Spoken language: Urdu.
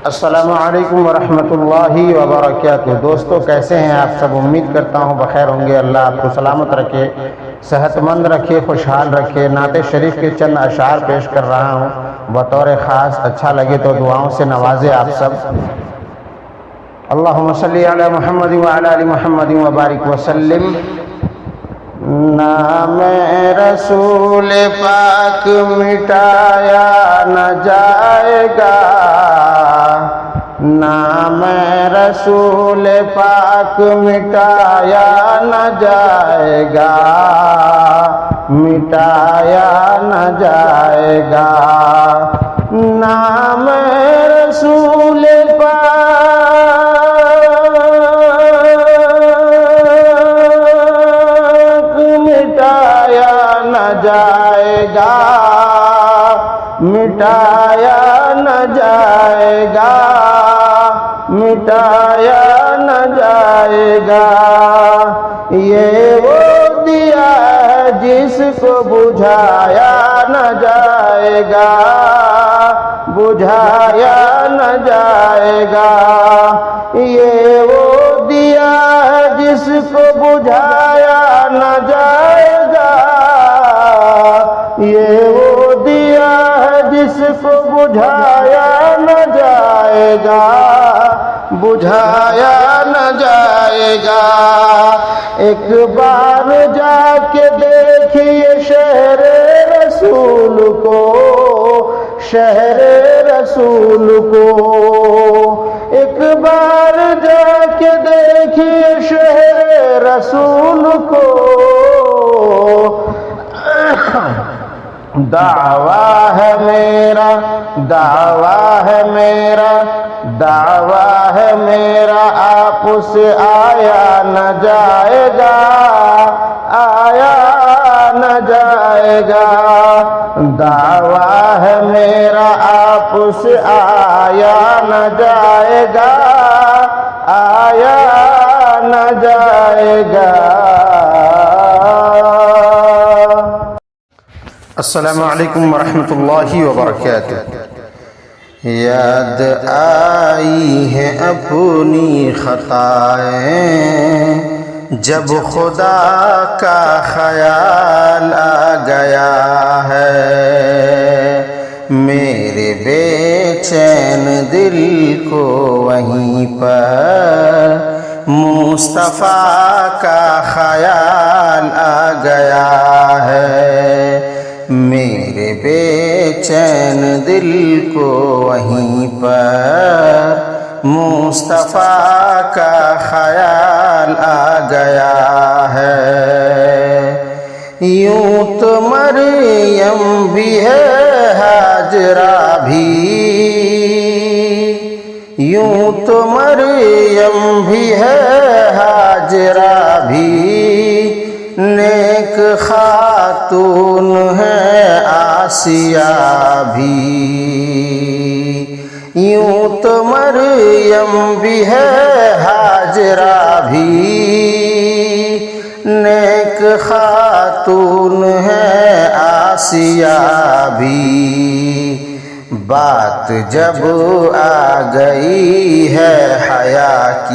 السلام علیکم ورحمۃ اللہ وبرکاتہ۔ دوستو کیسے ہیں آپ سب؟ امید کرتا ہوں بخیر ہوں گے۔ اللہ آپ کو سلامت رکھے، صحت مند رکھے، خوشحال رکھے۔ نعت شریف کے چند اشعار پیش کر رہا ہوں بطور خاص، اچھا لگے تو دعاؤں سے نوازے آپ سب۔ اللہم صلی علی محمد وعلی آل محمد وبارک وسلم۔ نام رسول پاک مٹایا نہ جائے گا، نام رسول پاک مٹایا نہ جائے گا، مٹایا نہ جائے گا۔ نام رسول جائے گا، مٹایا نہ جائے گا، مٹایا نہ جائے گا۔ یہ وہ دیا ہے جس کو بجھایا نہ جائے گا، بجھایا نہ جائے گا۔ یہ وہ دیا ہے جس کو بجھایا نہ جائے گا، یہ وہ دیا ہے جس کو بجھایا نہ جائے گا، بجھایا نہ جائے گا۔ ایک بار جا کے دیکھیے شہر رسول کو، شہر رسول کو۔ ایک بار جا کے دیکھیے شہر رسول کو۔ دعویٰ ہے میرا، دعویٰ ہے میرا، دعویٰ ہے میرا، آپ سے آیا نہ جائے گا، آیا نہ جائے گا۔ دعویٰ ہے میرا، آپ سے آیا نہ جائے گا، آیا نہ جائے گا۔ السلام علیکم ورحمۃ اللہ وبرکاتہ۔ یاد آئی ہے اپنی خطائیں، جب خدا کا خیال آ گیا ہے، میرے بے چین دل کو وہیں پر مصطفیٰ کا خیال آ گیا ہے، میرے بے چین دل کو وہیں پر مصطفیٰ کا خیال آ گیا ہے۔ یوں تو مریم بھی ہے، ہاجرہ بھی، یوں تو مریم بھی ہے، ہاجرہ بھی، نیک خاتون ہے آسیہ بھی۔ یوں تو مریم بھی ہے، ہاجرہ بھی، نیک خاتون ہے آسیہ بھی۔ بات جب آ گئی ہے حیا کی،